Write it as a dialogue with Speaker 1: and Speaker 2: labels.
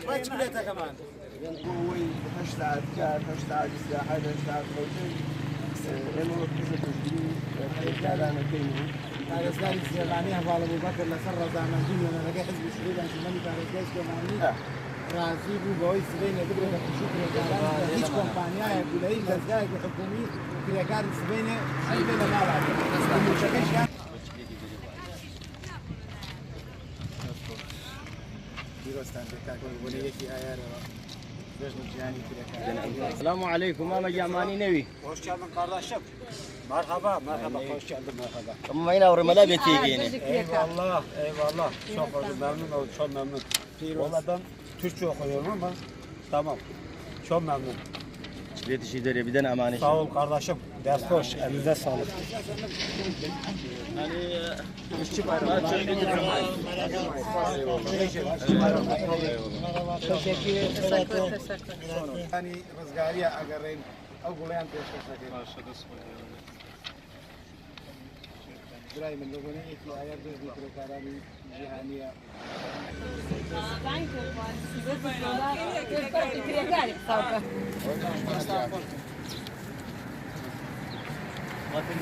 Speaker 1: ما تشكلتها كمان قوي 11 كار 11 سلاح 11 موجود لانه كذا تجري كلام كيني هذا سالي الزبانيه قال ابو بكر لسر زمان الدنيا انا لقى حزب الشهيد عشان ما نقدر جيش كمان رازي بوي سبينه بدنا نشوف هيك كومبانيا يقول لي الزايد الحكومي في كار سبينه سبينه ما بعد مشكلش
Speaker 2: السلام عليكم ماما جامعني نبي
Speaker 1: hoş geldin kardeşim. Merhaba, merhaba, hoş geldin, merhaba.
Speaker 2: ama yine ormala betiyeni.
Speaker 1: Eyvallah, eyvallah. Çok oldum, memnun oldum, çok memnun. Valla ben Türkçe okuyorum ama tamam, çok memnun.
Speaker 2: Çileti şeyleri birden amane.
Speaker 1: Sağ ol kardeşim, ders hoş, elinize sağlık.
Speaker 2: Hani işçi bayramı. Teşekkür
Speaker 1: يعني رزقارية أقرين أو قليان تشكسكين براي من لغونية في آيات ذكر كلامي جهانية
Speaker 3: Bakın